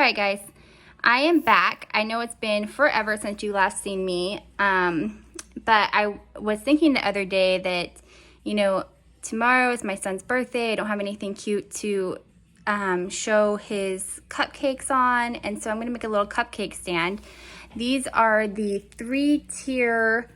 right, guys, I am back. I know it's been forever since you last seen me, but I was thinking the other day that, you know, tomorrow is my son's birthday. I don't have anything cute to show his cupcakes on, and so I'm going to make a little cupcake stand. These are the 3-tier,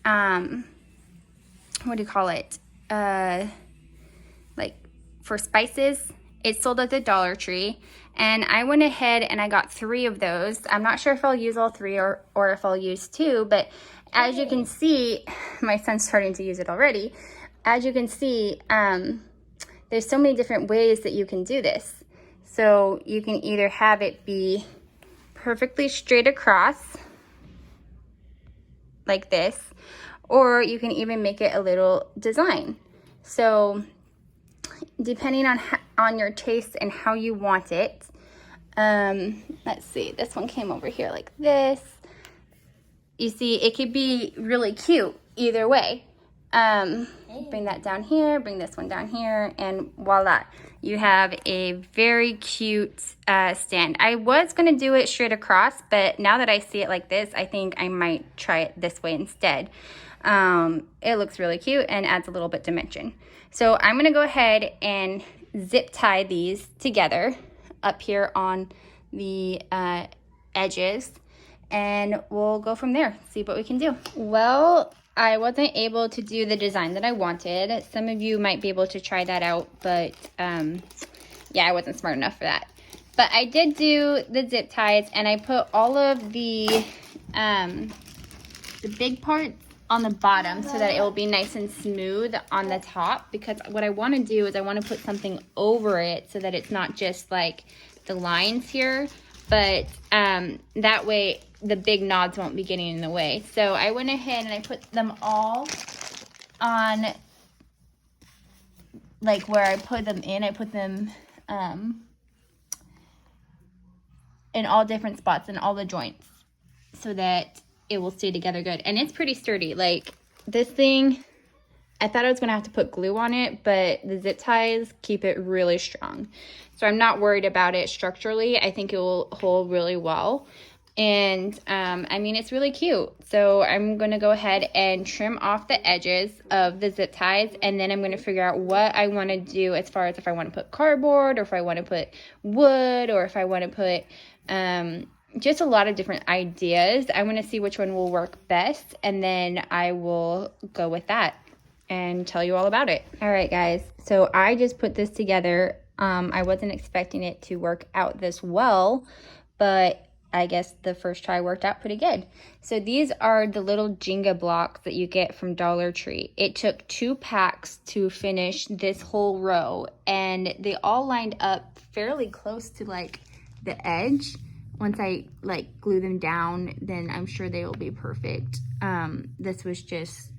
what do you call it? Like for spices. It's sold at the Dollar Tree, and I went ahead and I got 3 of those. I'm not sure if I'll use all 3 or if I'll use 2, but as you can see, my son's starting to use it already. As you can see, there's so many different ways that you can do this. So you can either have it be perfectly straight across like this, or you can even make it a little design. So depending on your taste and how you want it. Let's see, this one came over here like this. You see, it could be really cute either way. Bring that down here, bring this one down here, and voila, you have a very cute stand. I was going to do it straight across, but now that I see it like this, I think I might try it this way instead. It looks really cute and adds a little bit dimension. So I'm going to go ahead and zip tie these together up here on the edges, and we'll go from there, see what we can do. Well, I wasn't able to do the design that I wanted. Some of you might be able to try that out, but yeah, I wasn't smart enough for that. But I did do the zip ties, and I put all of the big parts on the bottom so that it will be nice and smooth on the top, because what I want to do is I want to put something over it so that it's not just like the lines here, but that way the big nods won't be getting in the way. So I went ahead and I put them all on, like where I put them in, I put them in all different spots in all the joints so that it will stay together good. And it's pretty sturdy. Like this thing, I thought I was gonna have to put glue on it, but the zip ties keep it really strong. So I'm not worried about it structurally. I think it will hold really well. And I mean, it's really cute. So I'm gonna go ahead and trim off the edges of the zip ties, and then I'm gonna figure out what I wanna do as far as if I wanna put cardboard, or if I wanna put wood, or if I wanna put just a lot of different ideas. I want to see which one will work best, and then I will go with that and tell you all about it. All right, guys, so I just put this together. I wasn't expecting it to work out this well, but I guess the first try worked out pretty good. So these are the little Jenga blocks that you get from Dollar Tree. It took 2 packs to finish this whole row, and they all lined up fairly close to like the edge. Once I like glue them down, then I'm sure they will be perfect. This was just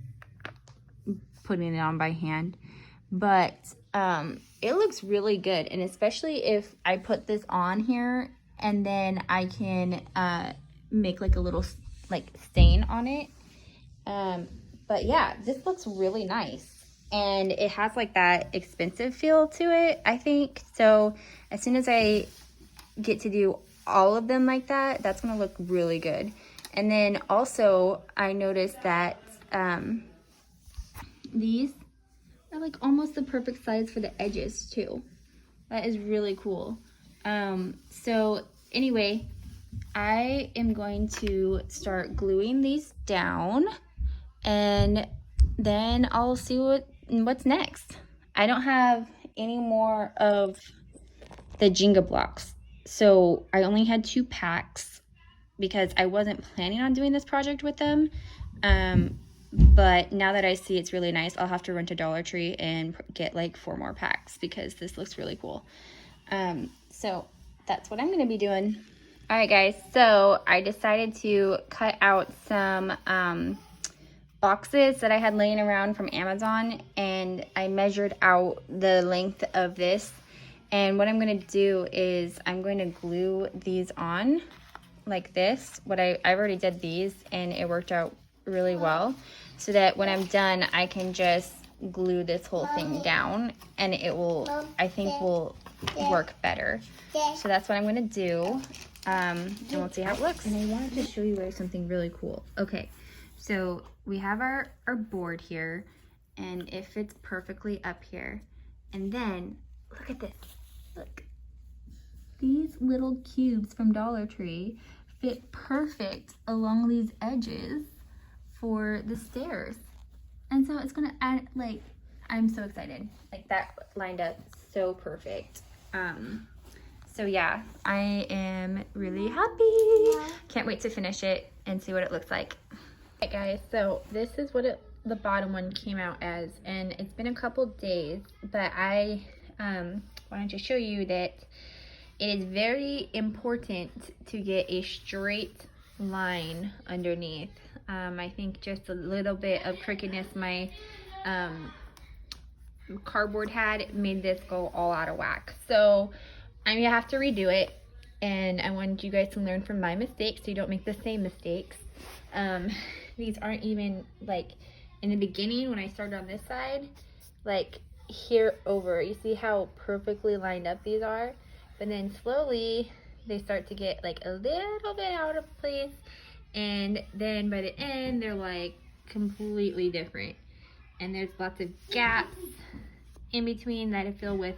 putting it on by hand, but it looks really good. And especially if I put this on here and then I can make like a little like stain on it. But yeah, this looks really nice, and it has like that expensive feel to it, I think. So as soon as I get to do all of them like that, that's gonna look really good. And then also I noticed that these are like almost the perfect size for the edges too. That is really cool. So anyway, I am going to start gluing these down, and then I'll see what's next. I don't have any more of the Jenga blocks, so I only had 2 packs because I wasn't planning on doing this project with them. But now that I see it's really nice, I'll have to run to Dollar Tree and get like 4 more packs because this looks really cool. So that's what I'm going to be doing. All right, guys, so I decided to cut out some boxes that I had laying around from Amazon, and I measured out the length of this. And what I'm going to do is I'm going to glue these on like this. I've already did these, and it worked out really well, so that when I'm done, I can just glue this whole thing down, and it will, I think, will work better. So that's what I'm gonna do, and we'll see how it looks. And I wanted to show you guys something really cool. Okay, so we have our board here, and it fits perfectly up here. And then, look at this, look. These little cubes from Dollar Tree fit perfect along these edges for the stairs. And so it's gonna add, like, I'm so excited. Like, that lined up so perfect. So yeah, I am really happy. Can't wait to finish it and see what it looks like. Alright guys, so this is what the bottom one came out as, and it's been a couple days, but I wanted to show you that it is very important to get a straight line underneath. I think just a little bit of crookedness my cardboard had made this go all out of whack. So I'm gonna have to redo it, and I wanted you guys to learn from my mistakes so you don't make the same mistakes. These aren't even, like, in the beginning when I started on this side, like here over, you see how perfectly lined up these are? But then slowly they start to get like a little bit out of place, and then by the end they're like completely different, and there's lots of gaps in between that I fill with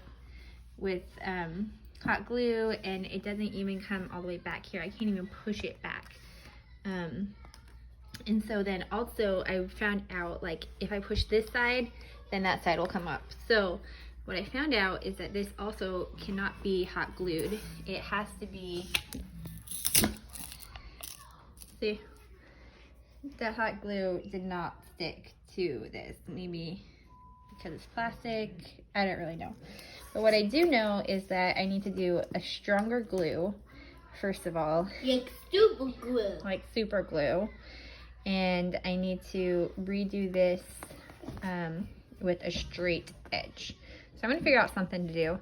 hot glue, and it doesn't even come all the way back here. I can't even push it back. And so then also I found out, like, if I push this side, then that side will come up. So what I found out is that this also cannot be hot glued. It has to be, see, the hot glue did not stick to this. Maybe because it's plastic, I don't really know. But what I do know is that I need to do a stronger glue, first of all. Like super glue. Like super glue. And I need to redo this with a straight edge. So I'm gonna figure out something to do.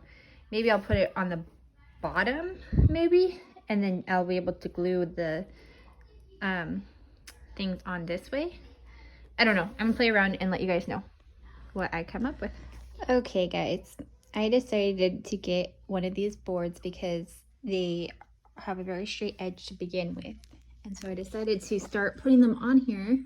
Maybe I'll put it on the bottom, maybe, and then I'll be able to glue the things on this way. I don't know. I'm gonna play around and let you guys know what I come up with. Okay guys, I decided to get one of these boards because they have a very straight edge to begin with. And so I decided to start putting them on here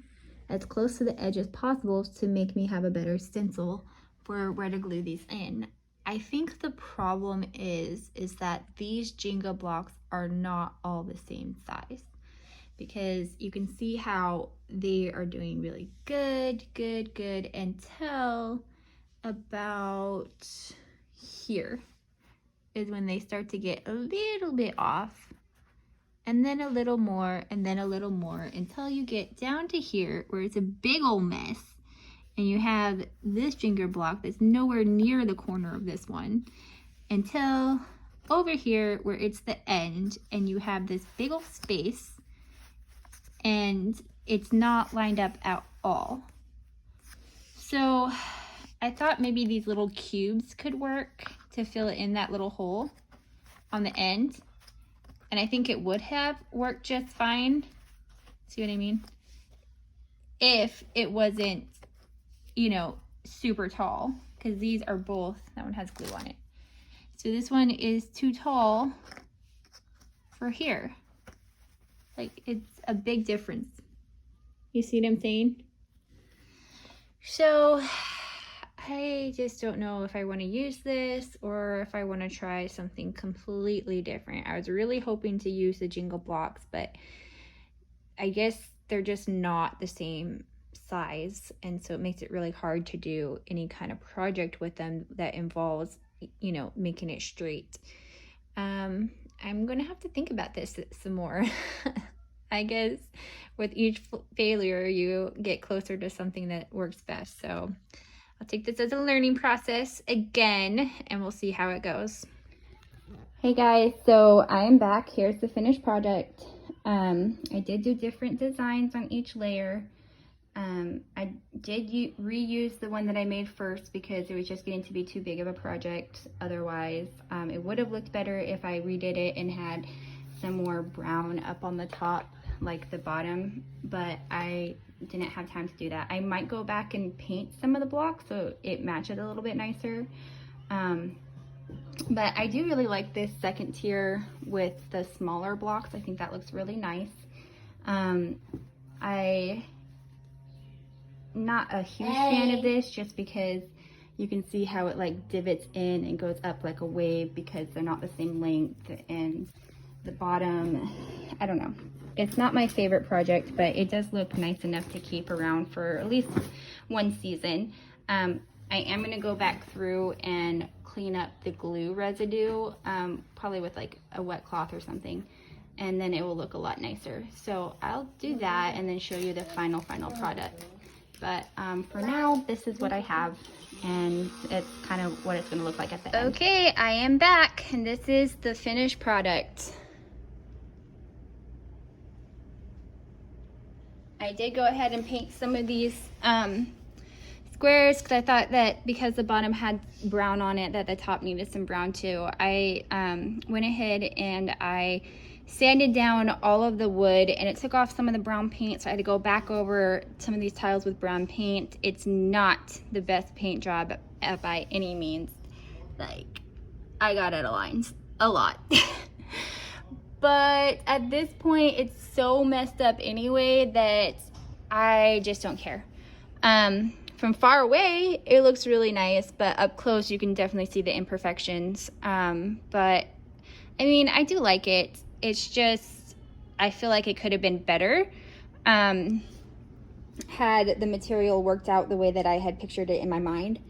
as close to the edge as possible to make me have a better stencil for where to glue these in. I think the problem is that these Jenga blocks are not all the same size, because you can see how they are doing really good until about here is when they start to get a little bit off, and then a little more, and then a little more, until you get down to here where it's a big old mess, and you have this Jenga block that's nowhere near the corner of this one, until over here where it's the end, and you have this big old space, and it's not lined up at all. So I thought maybe these little cubes could work to fill it in that little hole on the end. And I think it would have worked just fine. See what I mean? If it wasn't, you know, super tall. Because these are both, that one has glue on it. So this one is too tall for here. Like, it's a big difference. You see what I'm saying? So I just don't know if I want to use this or if I want to try something completely different. I was really hoping to use the Jenga blocks, but I guess they're just not the same size, and so it makes it really hard to do any kind of project with them that involves, you know, making it straight. I'm gonna have to think about this some more. I guess with each failure you get closer to something that works best. So I'll take this as a learning process again, and we'll see how it goes. Hey guys, so I'm back. Here's the finished project. I did do different designs on each layer. I did reuse the one that I made first because it was just getting to be too big of a project otherwise. It would have looked better if I redid it and had some more brown up on the top like the bottom, but I didn't have time to do that. I might go back and paint some of the blocks so it matches a little bit nicer. But I do really like this second tier with the smaller blocks. I think that looks really nice. I not a huge fan of this just because you can see how it like divots in and goes up like a wave because they're not the same length, and the bottom, I don't know. It's not my favorite project, but it does look nice enough to keep around for at least one season. I am going to go back through and clean up the glue residue, probably with like a wet cloth or something, and then it will look a lot nicer. So I'll do that and then show you the final product. But for now, this is what I have, and it's kind of what it's going to look like at the end. Okay, I am back, and this is the finished product. I did go ahead and paint some of these squares because I thought that because the bottom had brown on it that the top needed some brown too. I went ahead and I sanded down all of the wood, and it took off some of the brown paint, so I had to go back over some of these tiles with brown paint. It's not the best paint job by any means. Like, I got out of lines a lot. But at this point, it's so messed up anyway that I just don't care. From far away, it looks really nice, but up close, you can definitely see the imperfections. But, I mean, I do like it. It's just, I feel like it could have been better had the material worked out the way that I had pictured it in my mind.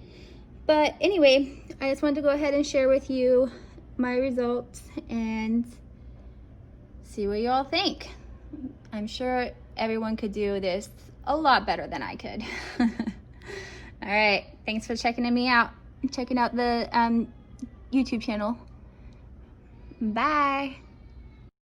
But anyway, I just wanted to go ahead and share with you my results and see what you all think. I'm sure everyone could do this a lot better than I could. All right, thanks for checking out the YouTube channel. Bye.